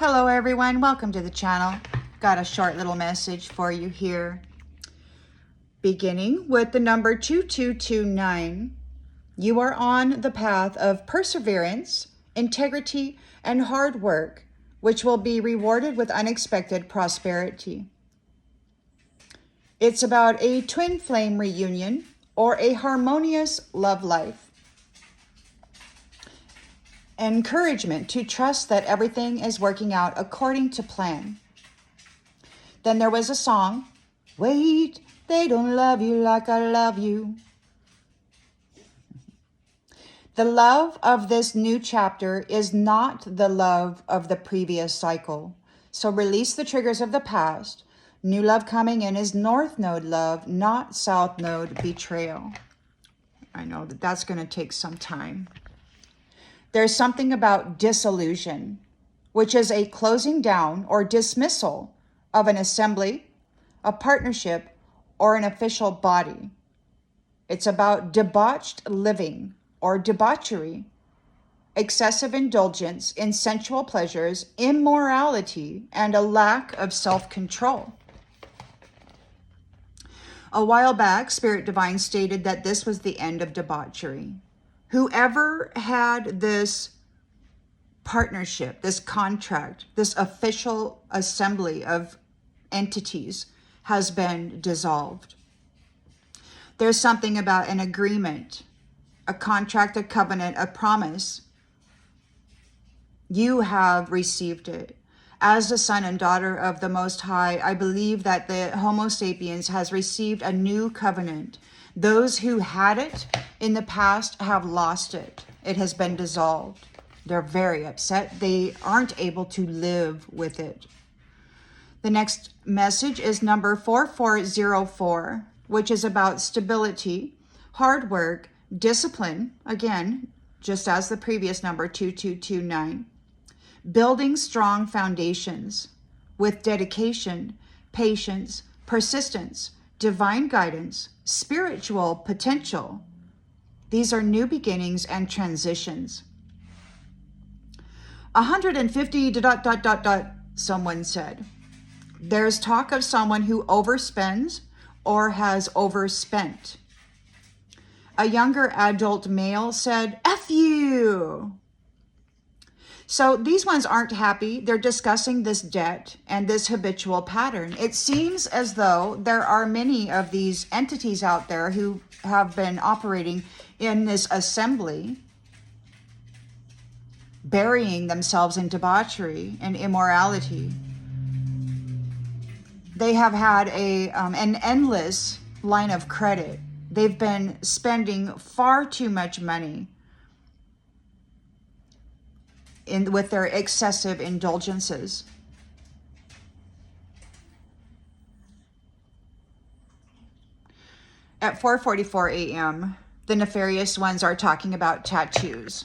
Hello everyone, welcome to the channel. Got a short little message for you here. Beginning with the number 2229, you are on the path of perseverance, integrity, and hard work, which will be rewarded with unexpected prosperity. It's about a twin flame reunion or a harmonious love life. Encouragement to trust that everything is working out according to plan. Then there was a song, Wait, they don't love you like I love you. The love of this new chapter is not the love of the previous cycle. So release the triggers of the past. New love coming in is North Node love, not South Node betrayal. I know that that's going to take some time. There's something about disillusion, which is a closing down or dismissal of an assembly, a partnership, or an official body. It's about debauched living or debauchery, excessive indulgence in sensual pleasures, immorality, and a lack of self-control. A while back, Spirit Divine stated that this was the end of debauchery. Whoever had this partnership, this contract, this official assembly of entities has been dissolved. There's something about an agreement, a contract, a covenant, a promise. You have received it. As the son and daughter of the Most High, I believe that the Homo sapiens has received a new covenant. Those who had it in the past have lost it. It has been dissolved. They're very upset. They aren't able to live with it. The next message is number 4404, which is about stability, hard work, discipline, again, just as the previous number 2229. Building strong foundations with dedication, patience, persistence, divine guidance, spiritual potential. These are new beginnings and transitions. 150 ... someone said. There's talk of someone who overspends or has overspent. A younger adult male said, F you. So these ones aren't happy. They're discussing this debt and this habitual pattern. It seems as though there are many of these entities out there who have been operating in this assembly, burying themselves in debauchery and immorality. They have had an endless line of credit. They've been spending far too much money with their excessive indulgences. At 4:44 a.m., the nefarious ones are talking about tattoos.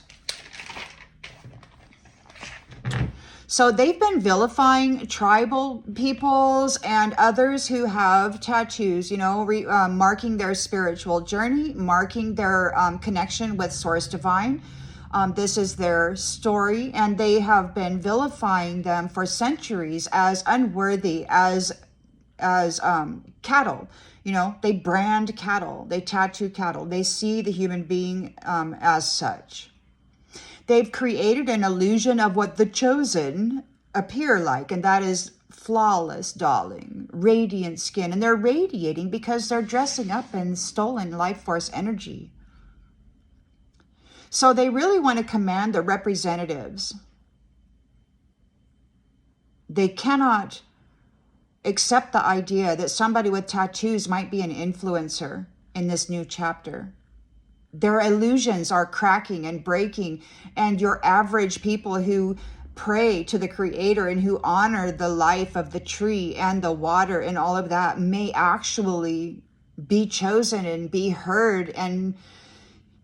So they've been vilifying tribal peoples and others who have tattoos, marking their spiritual journey, marking their connection with Source Divine. This is their story, and they have been vilifying them for centuries as unworthy, as cattle. They brand cattle, they tattoo cattle, they see the human being as such. They've created an illusion of what the chosen appear like, and that is flawless, darling, radiant skin. And they're radiating because they're dressing up in stolen life force energy. So they really want to command the representatives. They cannot accept the idea that somebody with tattoos might be an influencer in this new chapter. Their illusions are cracking and breaking, and your average people who pray to the Creator and who honor the life of the tree and the water and all of that may actually be chosen and be heard, and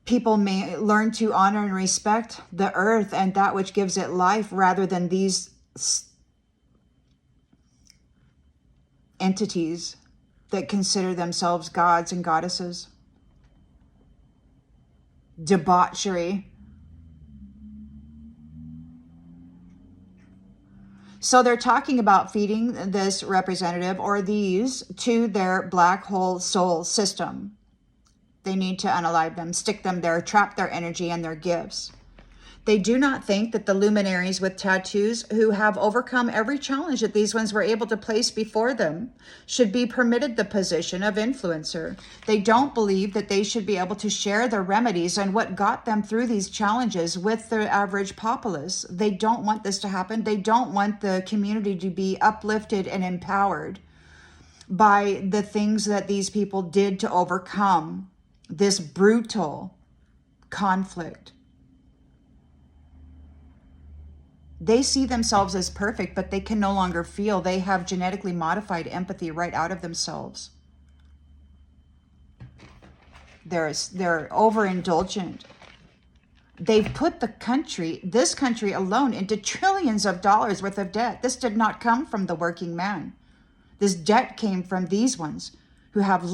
people may learn to honor and respect the earth and that which gives it life rather than these entities that consider themselves gods and goddesses. Debauchery. So they're talking about feeding this representative or these to their black hole soul system. They need to unalive them, stick them there, trap their energy and their gifts. They do not think that the luminaries with tattoos who have overcome every challenge that these ones were able to place before them should be permitted the position of influencer. They don't believe that they should be able to share their remedies and what got them through these challenges with the average populace. They don't want this to happen. They don't want the community to be uplifted and empowered by the things that these people did to overcome this brutal conflict. They see themselves as perfect, but they can no longer feel. They have genetically modified empathy right out of themselves. They're overindulgent. They've put this country alone, into trillions of dollars worth of debt. This did not come from the working man. This debt came from these ones who have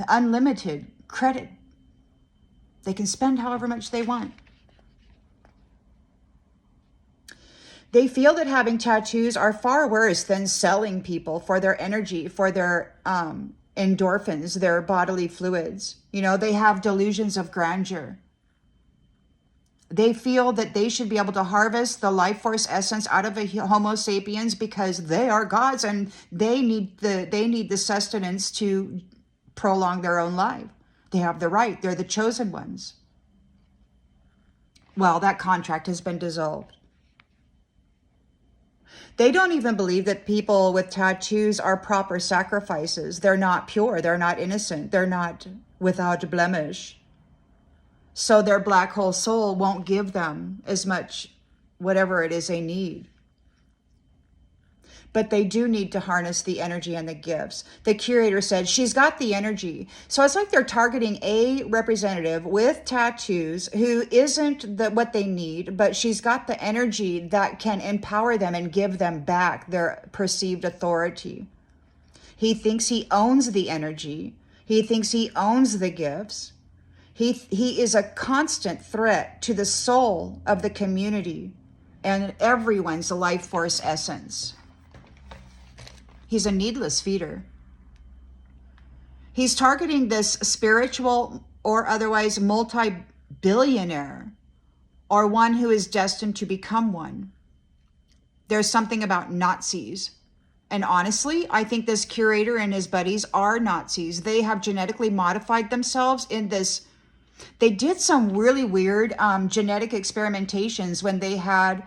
unlimited credit. They can spend however much they want. They feel that having tattoos are far worse than selling people for their energy, for their endorphins, their bodily fluids. You know, they have delusions of grandeur. They feel that they should be able to harvest the life force essence out of a Homo sapiens because they are gods and they need the sustenance to prolong their own life. They have the right. They're the chosen ones. Well, that contract has been dissolved. They don't even believe that people with tattoos are proper sacrifices. They're not pure. They're not innocent. They're not without blemish. So their black hole soul won't give them as much whatever it is they need. But they do need to harness the energy and the gifts. The curator said, she's got the energy. So it's like they're targeting a representative with tattoos who isn't what they need, but she's got the energy that can empower them and give them back their perceived authority. He thinks he owns the energy. He thinks he owns the gifts. He is a constant threat to the soul of the community and everyone's life force essence. He's a needless feeder. He's targeting this spiritual or otherwise multi-billionaire or one who is destined to become one. There's something about Nazis. And honestly, I think this curator and his buddies are Nazis. They have genetically modified themselves in this. They did some really weird genetic experimentations when they had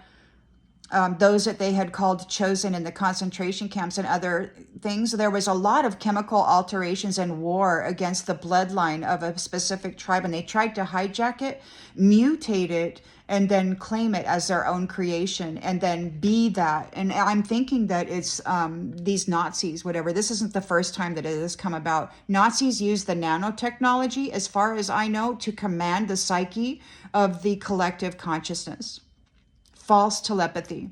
those that they had called chosen in the concentration camps and other things. There was a lot of chemical alterations and war against the bloodline of a specific tribe, and they tried to hijack it, mutate it, and then claim it as their own creation, and then be that. And I'm thinking that it's these Nazis, whatever. This isn't the first time that it has come about. Nazis use the nanotechnology, as far as I know, to command the psyche of the collective consciousness. False telepathy.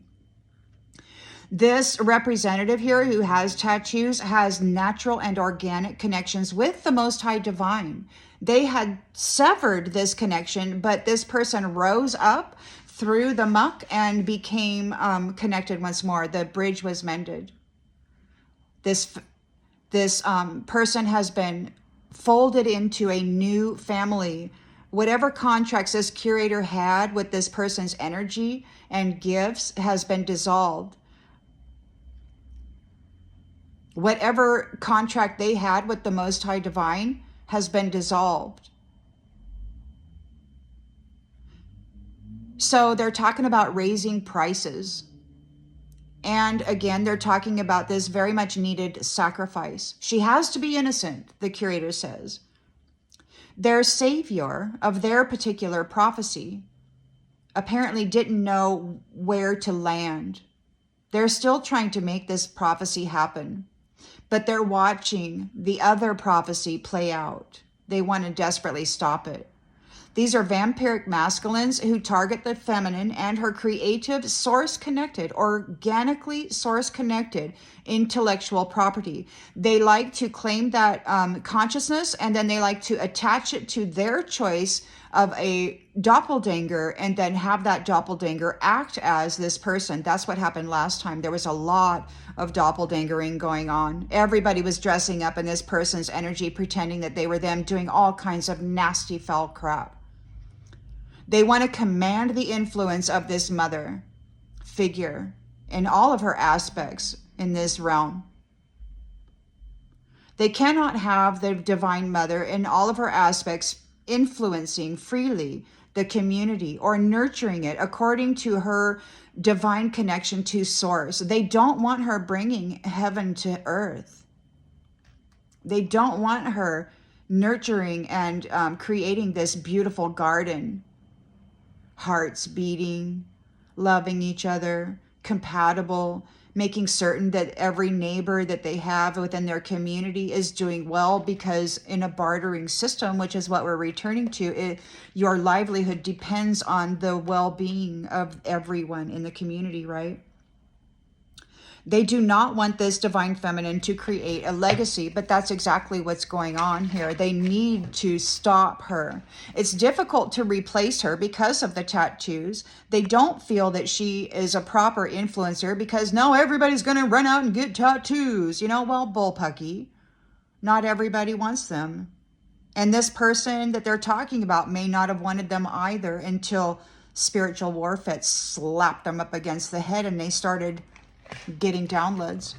This representative here who has tattoos has natural and organic connections with the Most High Divine. They had severed this connection, but this person rose up through the muck and became connected once more. The bridge was mended. This person has been folded into a new family. Whatever contracts this curator had with this person's energy and gifts has been dissolved. Whatever contract they had with the Most High Divine has been dissolved. So they're talking about raising prices. And again, they're talking about this very much needed sacrifice. She has to be innocent, the curator says. Their savior of their particular prophecy apparently didn't know where to land. They're still trying to make this prophecy happen, but they're watching the other prophecy play out. They want to desperately stop it. These are vampiric masculines who target the feminine and her creative, source-connected, organically source-connected intellectual property. They like to claim that consciousness, and then they like to attach it to their choice of a doppelganger and then have that doppelganger act as this person. That's what happened last time. There was a lot of doppelgangering going on. Everybody was dressing up in this person's energy, pretending that they were them, doing all kinds of nasty, foul crap. They want to command the influence of this mother figure in all of her aspects in this realm. They cannot have the Divine Mother in all of her aspects influencing freely the community or nurturing it according to her divine connection to Source. They don't want her bringing heaven to earth. They don't want her nurturing and creating this beautiful garden. Hearts beating, loving each other, compatible, making certain that every neighbor that they have within their community is doing well, because in a bartering system, which is what we're returning to, your livelihood depends on the well-being of everyone in the community, right? They do not want this divine feminine to create a legacy, but that's exactly what's going on here. They need to stop her. It's difficult to replace her because of the tattoos. They don't feel that she is a proper influencer because no, everybody's going to run out and get tattoos. Well, bullpucky. Not everybody wants them. And this person that they're talking about may not have wanted them either until spiritual warfare slapped them up against the head and they started getting downloads.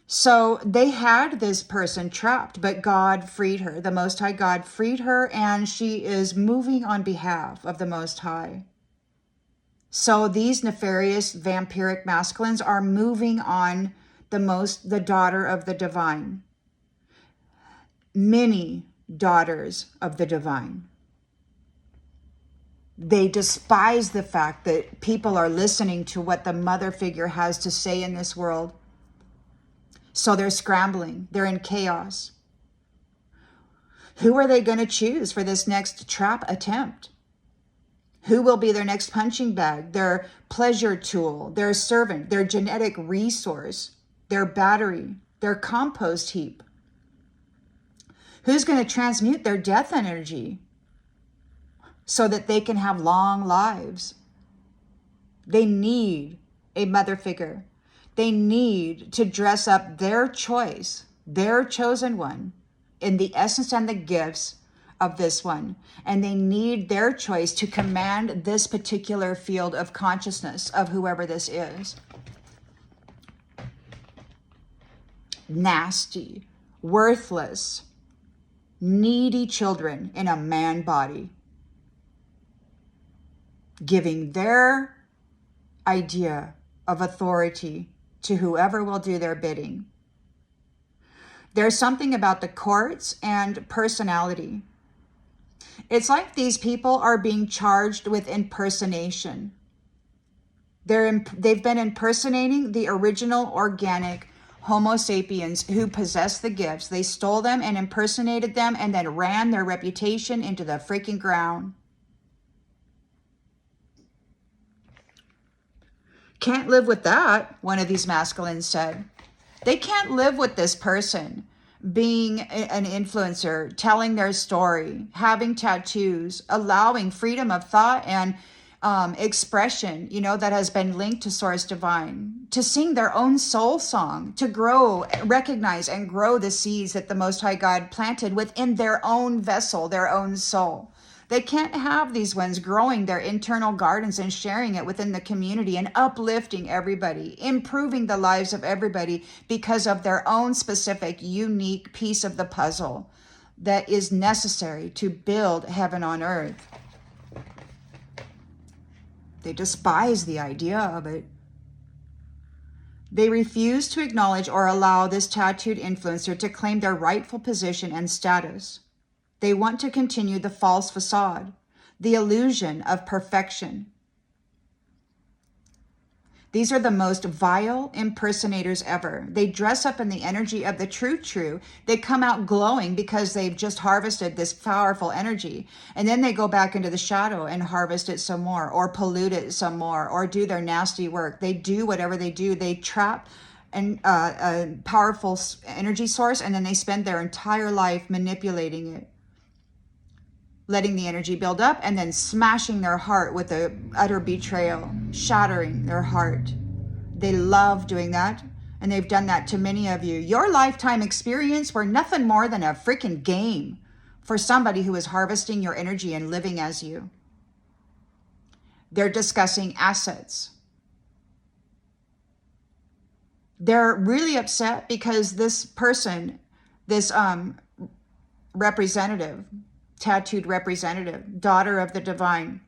So they had this person trapped, but God freed her. The Most High God freed her, and she is moving on behalf of the Most High. So these nefarious vampiric masculines are moving on the daughter of the divine. Many daughters of the divine. They despise the fact that people are listening to what the mother figure has to say in this world. So they're scrambling. They're in chaos. Who are they going to choose for this next trap attempt? Who will be their next punching bag, their pleasure tool, their servant, their genetic resource, their battery, their compost heap? Who's going to transmute their death energy so that they can have long lives? They need a mother figure. They need to dress up their choice, their chosen one, in the essence and the gifts of this one. And they need their choice to command this particular field of consciousness of whoever this is. Nasty, worthless, needy children in a man body, giving their idea of authority to whoever will do their bidding. There's something about the courts and personality. It's like these people are being charged with impersonation. They've been impersonating the original organic Homo sapiens who possessed the gifts. They stole them and impersonated them and then ran their reputation into the freaking ground. Can't live with that, one of these masculines said. They can't live with this person being an influencer, telling their story, having tattoos, allowing freedom of thought and expression, that has been linked to Source Divine, to sing their own soul song, to grow, recognize and grow the seeds that the Most High God planted within their own vessel, their own soul. They can't have these ones growing their internal gardens and sharing it within the community and uplifting everybody, improving the lives of everybody because of their own specific, unique piece of the puzzle that is necessary to build heaven on earth. They despise the idea of it. They refuse to acknowledge or allow this tattooed influencer to claim their rightful position and status. They want to continue the false facade, the illusion of perfection. These are the most vile impersonators ever. They dress up in the energy of the true. They come out glowing because they've just harvested this powerful energy. And then they go back into the shadow and harvest it some more, or pollute it some more, or do their nasty work. They do whatever they do. They trap a powerful energy source, and then they spend their entire life manipulating it. letting the energy build up, and then smashing their heart with the utter betrayal, shattering their heart. They love doing that, and they've done that to many of you. Your lifetime experience were nothing more than a freaking game for somebody who is harvesting your energy and living as you. They're discussing assets. They're really upset because this person, this representative, tattooed representative, daughter of the divine,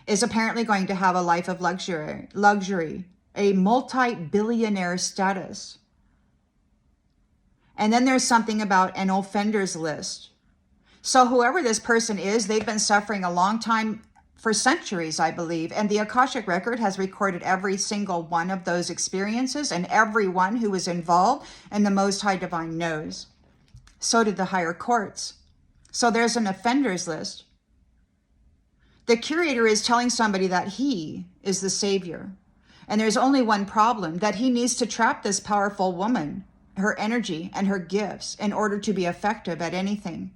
is apparently going to have a life of luxury, a multi-billionaire status. And then there's something about an offenders list. So whoever this person is, they've been suffering a long time, for centuries, I believe. And the Akashic Record has recorded every single one of those experiences, and everyone who was involved, and the Most High Divine knows. So did the higher courts. So there's an offenders list. The curator is telling somebody that he is the savior. And there's only one problem, that he needs to trap this powerful woman, her energy and her gifts, in order to be effective at anything.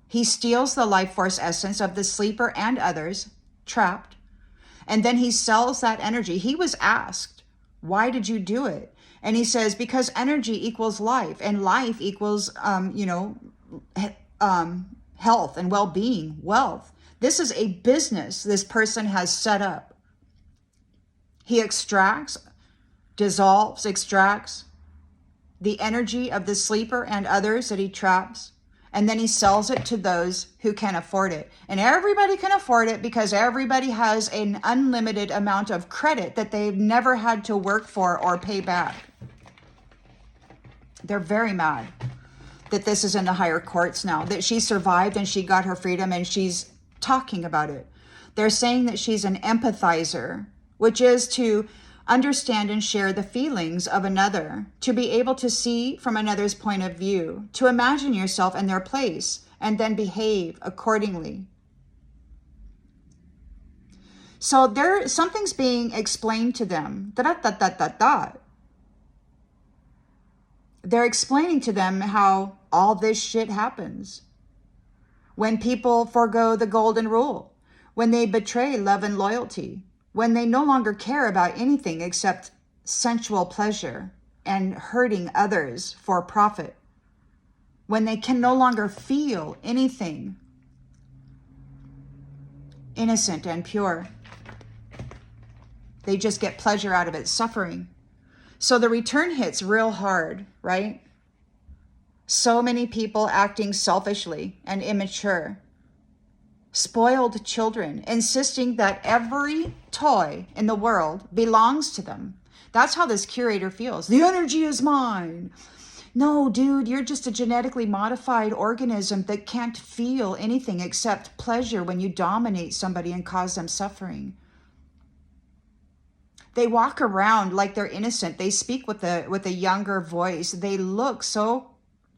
He steals the life force essence of the sleeper and others trapped, and then he sells that energy. He was asked, why did you do it? And he says, because energy equals life, and life equals, health and well-being, wealth. This is a business this person has set up. He extracts the energy of the sleeper and others that he traps, and then he sells it to those who can afford it. And everybody can afford it because everybody has an unlimited amount of credit that they've never had to work for or pay back. They're very mad that this is in the higher courts now, that she survived and she got her freedom, and she's talking about it. They're saying that she's an empathizer, which is to understand and share the feelings of another, to be able to see from another's point of view, to imagine yourself in their place, and then behave accordingly. So something's being explained to them. They're explaining to them how all this shit happens. When people forego the golden rule, when they betray love and loyalty, when they no longer care about anything except sensual pleasure and hurting others for profit, when they can no longer feel anything innocent and pure, they just get pleasure out of it, suffering. So the return hits real hard, right? So many people acting selfishly and immature. Spoiled children, insisting that every toy in the world belongs to them. That's how this curator feels. The energy is mine. No, dude, you're just a genetically modified organism that can't feel anything except pleasure when you dominate somebody and cause them suffering. They walk around like they're innocent. They speak with a younger voice. They look so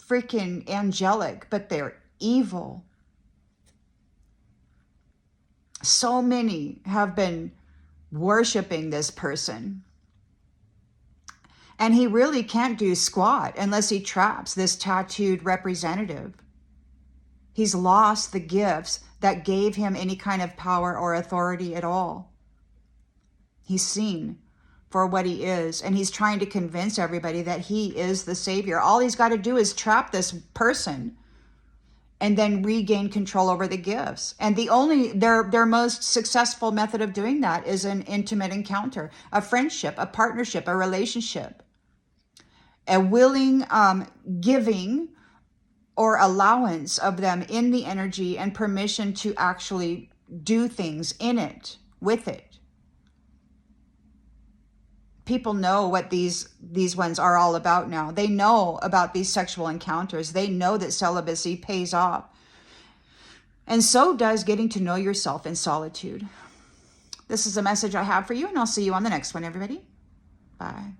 freaking angelic, but they're evil. So many have been worshiping this person. And he really can't do squat unless he traps this tattooed representative. He's lost the gifts that gave him any kind of power or authority at all. He's seen for what he is, and he's trying to convince everybody that he is the savior. All he's got to do is trap this person and then regain control over the gifts. And their most successful method of doing that is an intimate encounter, a friendship, a partnership, a relationship, a willing giving or allowance of them in the energy and permission to actually do things in it, with it. People know what these ones are all about now. They know about these sexual encounters. They know that celibacy pays off. And so does getting to know yourself in solitude. This is a message I have for you, and I'll see you on the next one, everybody. Bye.